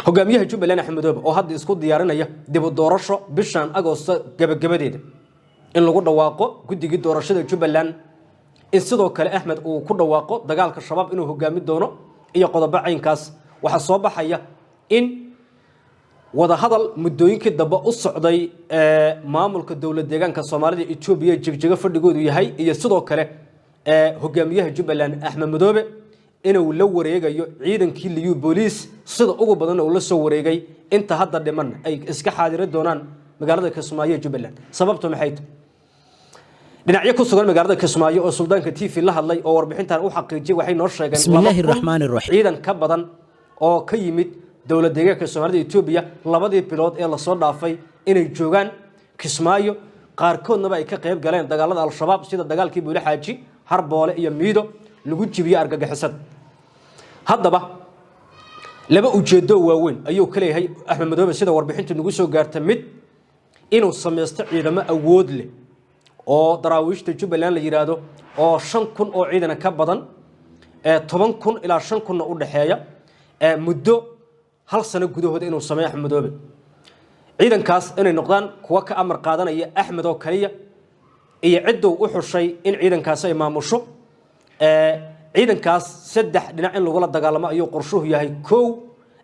hogaamiyaha Jubbaland Axmed Madoobe oo hadda isku diyaarinaya dib u doorasho bishan Agoosto gabagabadeeda in lagu dhawaaqo guddiga doorashada Jubbaland in sidoo kale Axmed uu ku dhawaaqo dagaalka shabaab inuu hogaami doono iyo qodobo caynkaas waxa soo baxaya in wada hadal muddooyinkii dambe u socday maamulka dawlad deegaanka Soomaalida Itoobiya jigjiga fadhigoodu yahay iyo sidoo kale hogaamiyaha Jubbaland Axmed Madoobe inuu la wareegayo ciidankii liyu booliis sida ugu badan oo la soo wareegay inta hadda dhiman ay iska xaadiri doonaan magaalada Kismaayo Jubbaland sababtu maxay tahay dhinacyo ku sugan magaalada Kismaayo oo suldaanka TV la hadlay oo warbixintan u xaqiijiyay waxay noo sheegeen ciidan ka badan oo ka yimid dawlad deegaanka Soomaalida Itoobiya labadii bilood ee la soo dhaafay inay joogan Kismaayo qaarkoodna ay ka qayb galeen dagaalada al-shabaab sida dagaalkii Buule Xaaji Harboole iyo Miido lagu jibiyay argagixisad haddaba laba ujeedo waaweyn ayuu ka leeyahay Axmed Madoobe sida warbixintu nagu soo gaartay mid inuu sameesto ciidamo awood leh oo daraawiishta Jubbaland la yiraahdo oo 5,000 oo ciidan ka badan 10,000 ilaa 5,000 u dhaxeeya muddo hal sano gudahood inuu sameeyo Axmed Madoobe ciidankaas inay noqdaan kuwa ka amar qaadanaya Axmed oo kaliya iyo cidoo u xushay in ciidankaas ay maamusho ciidankaas saddex dhinac in lagu la dagaalamo ayuu qorshuhu yahay koow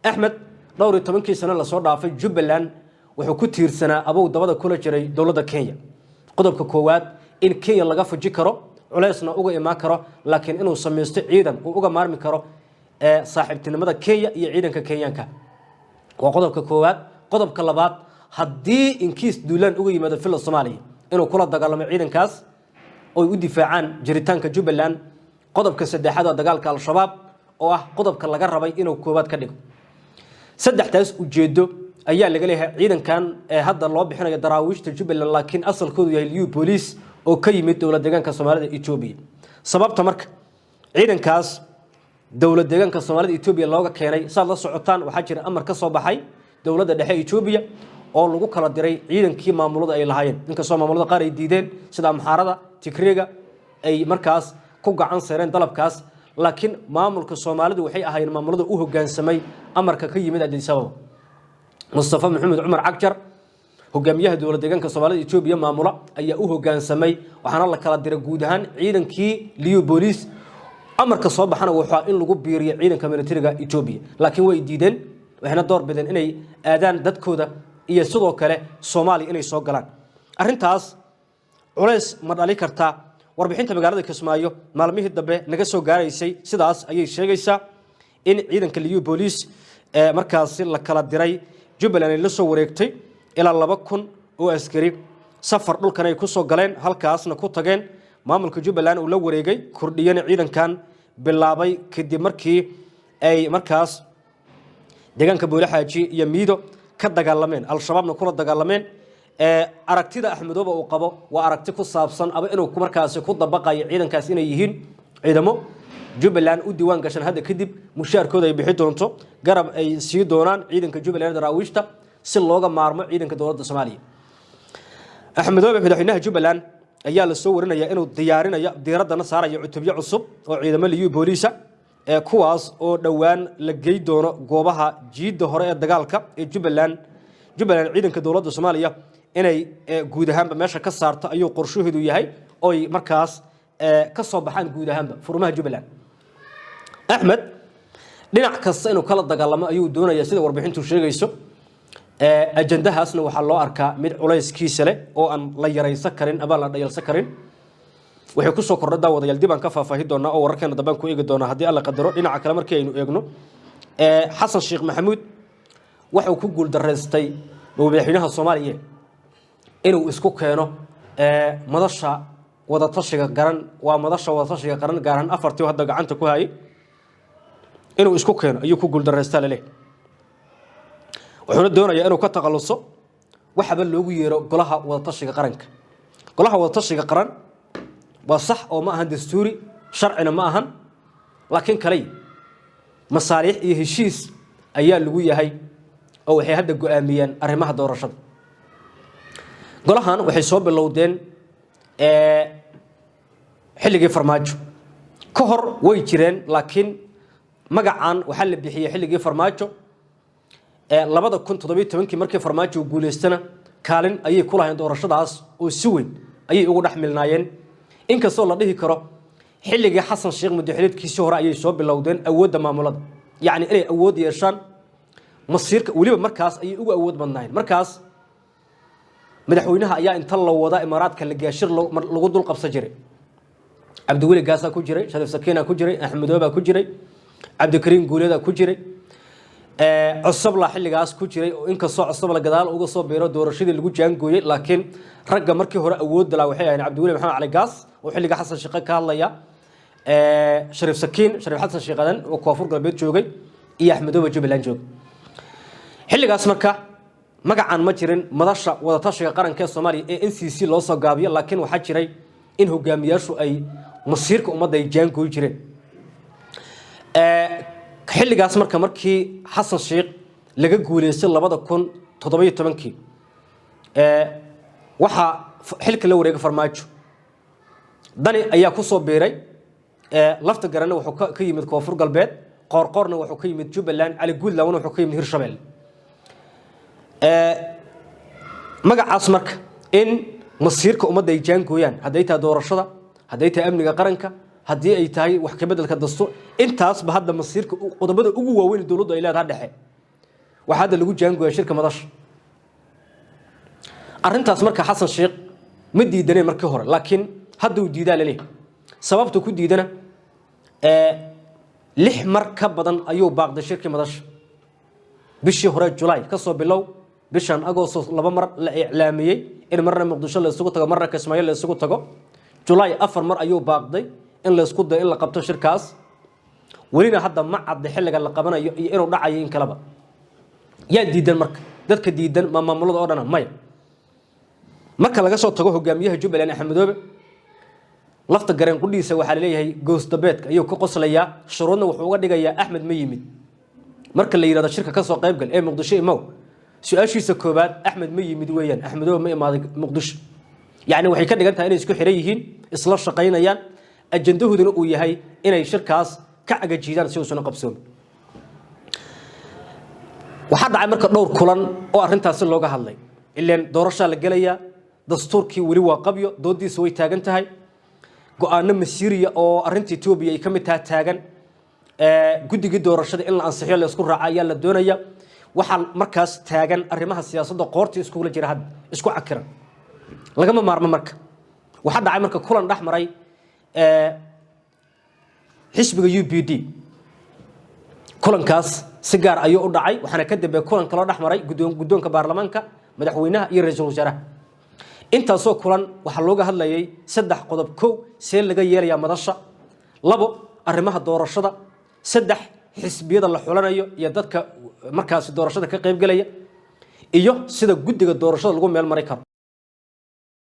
Axmed dhowr iyo 10 sano la soo dhaafay Jubbaland wuxuu ku tiirsanaa abow dabada kula jiray dawladda Kenya qodobka koowaad in Kenya laga fuji karo culeysna uga imaan karo laakiin inuu sameesto ciidan uu uga maarmi karo saaxiibtinimada Kenya iyo ciidanka Kenyanka waa qodobka koowaad qodobka labaad haddii inkiis duulaan uga yimaado fil Soomaaliya inuu kula dagaalamo ciidankaas oo u difaacaan jiritaanka Jubbaland qodobka saddexaad oo dagaalka al-shabaab oo ah qodobka laga rabay inuu koobaad ka dhigo saddexdaas ujeedo ayaa laga leeyahay ciidankan hadda loo bixinayo daraawiishta Jubbaland laakiin asalkoodu yahay liyu police oo ka yimid dawlad deegaanka Soomaalida Itoobiya sababta marka ciidankaas dawlad deegaanka Soomaalida Itoobiya looga keenay saad la socotaan waxa jira amar ka soo baxay dawladda dhexe Itoobiya oo lagu kala diray ciidankii maamulada ay lahaayeen inkastoo maamulada qaar ay diideen sida Amxaarada Tigreega ay markaas ku gacan saareen dalabkaas laakiin maamulka Soomaalidu waxay ahaayeen maamulada u hoggaansamay amarka ka yimid Addis Ababa Mustafa Maxamed Umar Cagjar hogaamiyaha dawlad deegaanka Soomaalida Itoobiya maamula ayaa u hoggaansamay waxaana la kala diray guud ahaan ciidankii liyu booliis amarka soo baxana waxa in lagu biiriyo ciidanka militariga Itoobiya laakiin way diideen waxna door bideen inay aadaan dadkooda iyo sidoo kale Soomaaliya inay soo galaan arintaas culeys ma dhali kartaa warbixinta magaalada Kismaayo maalmihii dambe naga soo gaaraysay sidaas ayay sheegaysaa in ciidanka liyu booliis markaas la kala diray Jubbaland la soo wareegtay ilaa 2,000 oo askari safar dhulkan ay ku soo galeen halkaasna ku tageen maamulka Jubbaland uu la wareegay kordhiyana ciidankan bilaabay kadib markii ay markaas deegaanka Buule Xaaji iyo Miido ka dagaalameen al-shabaabna kula dagaalameen aragtida Axmed Madoobe uu qabo waa aragti ku saabsan aba inuu markaas ku dabaqayo ciidankaas inay yihiin ciidamo Jubbaland u diiwaan gashan hadda kadib mushaarkooda ay bixi doonto garab ay sii doonaan ciidanka Jubbaland daraawiishta si looga maarmo ciidanka dawladda Soomaaliya Axmed Madoobe madaxweynaha Jubbaland ayaa la soo warinayaa inuu diyaarinayo diiradana saarayo cutubyo cusub oo ciidamo liyu booliisa kuwaas oo dhawaan la geey doono goobaha jiida hore ee dagaalka ee Jubbaland ciidanka dawladda Soomaaliya inay guud ahaanba meesha ka saarto ayuu qorshaheedu yahay oo ay markaas ka soo baxaan guud ahaanba furmaha Jubbaland Axmed dhinac kasta inuu kala dagaalamo ayuu doonayaa sida warbixintu sheegayso ajandahaasna waxa loo arkaa mid culayskiisa leh oo aan la yaraysan karin aba la dhayalsan karin waxay ku soo kordhay daawadayaal dib aan ka faahfaahin doonaa oo wararkeena dambe ku eegi doonaa haddii alla qadaro dhinaca kale markii aynu eegno Xasan Sheekh Maxamuud wuxuu ku guul dareystay madaxweynaha Soomaaliya inuu isku keeno madasha wada tashiga qaran waa madasha wada tashiga qaran gaaran afartii hadda gacanta ku hayay inuu isku keeno ayuu ku guul dareystay leh wuxuu doonayaa inuu ka taqaluso waxba loogu yeero golaha wada tashiga qaranka golaha wada tashiga qaran waa sax oo ma ahan dastuuri sharcina ma ahan laakiin kale masaaliix iyo heshiis ayaa lagu yahay oo waxay hadda go'aamiyeen arrimaha doorashada golahan waxay soo bilowdeen xilligii farmaajo ka hor way jireen laakiin magacan waxa la bixiyay xilligii farmaajo labada kun 17 markii farmaajo guuleystana kaalin ayay ku lahayn doorashadaas oo si weyn ayay ugu dhaxmilnaayeen inkastoo la dhihi karo xilligii xasan sheekh madaxweynkiisii hore ayay soo bilowdeen awoodda maamulada yani inay awood yeeshaan masiirka waliba markaas ayay ugu awood badnaayeen markaas madaxweynaha ayaa inta la wada imaaraadka la gaashir lagu dul qabsan jiray cabdiweli gaasa ku jiray shariif sakiina ku jiray axmed ooba ku jiray cabdikariin guuleeda ku jiray cusubla xilligaas ku jiray oo inkastoo cusubla gadaal uga soo beero doorashadii lagu jaangooyay laakiin ragga markii hore awood la waxay ahayn cabdiweli maxamed cali gaas oo xilliga xasan sheekh ka hadlaya shariif sakiin shariif xasan sheekhadan oo koonfur galbeed joogay iyo axmed ooba jubbaland joogay xilligaas marka magacan ma jirin madasha wada tashiga qaranka ee Soomaaliya ee NCC loo soo gaabiyo laakiin waxa jiray in hogaamiyaashu ay masiirka ummadda ay jaangooy jireen xilligaas markii xasan sheekh laga guuleystay 2017 waxa xilka la wareegay farmaajo dani ayaa ku soo beeray lafta garana wuxuu ka yimid koonfur galbeed qoorqoorna wuxuu ka yimid Jubbaland Ali Guudlaawna wuxuu ka yimid Hirshabelle magacaas marka in masiirka ummadda ay jaangooyaan haday tahay doorashada haday tahay amniga qaranka hadii ay tahay wax ka bedelka dastuur intaas ba hadda masiirka qodobada ugu waaweyn dawladdu ay leedahay dhexe waxa hadda lagu jaangooyaa shirka madasha arintaas marka xasan sheekh ma diidanay markii hore laakiin hadda uu diidaa leeyahay sababta ku diidana 6 mar ka badan ayuu baaqday shirka madasha bishii hore July ka soo bilow bishan Agoosto 2 mar la iclaamiyay in marna Muqdisho la isugu tago marna Kismaayo la isugu tago July 4 mar ayuu baaqday in la isku dayo in la qabto shirkaas walina hadda ma cad xilliga la qabanayo iyo inuu dhacayo in kalaba yaa diidan marka dadka diidan maamulada oo dhan may marka laga soo tago hogaamiyaha Jubbaland Axmed Oobe lafta gareen qudhiisa waxa leeyahay goosdabeedka ayuu ka qoslayaa shuruudna wuxuu uga dhigayaa Axmed ma yimid marka la yiraahdo shirka ka soo qayb gal ee Muqdisho imaw su'aashiisa koobaad Axmed ma yimid weeyaan Axmed Oobe ma imaaday Muqdisho yani waxay ka dhigan tahay inay isku xiran yihiin isla shaqaynayaan ajandahooduna uu yahay inay shirkaas ka agajiidaan si uu soo qabsoon waxa dhacay marka dhowr kulan oo arintaas looga hadlay ileen doorasho la galaya dastuurkii wali waa qabyo doodiisa way taagan tahay go'aano masiiriya oo arinta Itoobiya ay kamid tahay taagan guddiga doorashada in la ansixiyo la isku raaco ayaa la doonaya waxa markaas taagan arrimaha siyaasadda qoorta isku la jira hadda isku cakiran lagama maarmo marka waxa dhacay marka kulan dhaxmaray xisbiga UPD kulankaas si gaar ayuu u dhacay waxana ka dambeeyay kulan kale oo dhaxmaray guddoonka baarlamaanka madaxweynaha iyo ra'iisul wasaaraha intaasoo kulan waxa looga hadlayay 3 qodob 1 see laga yeelayaa madasha 2 arrimaha doorashada 3 xisbiyada la xulanayo iyo dadka markaas doorashada ka qayb galaya iyo sida guddiga doorashada lagu meel maray karo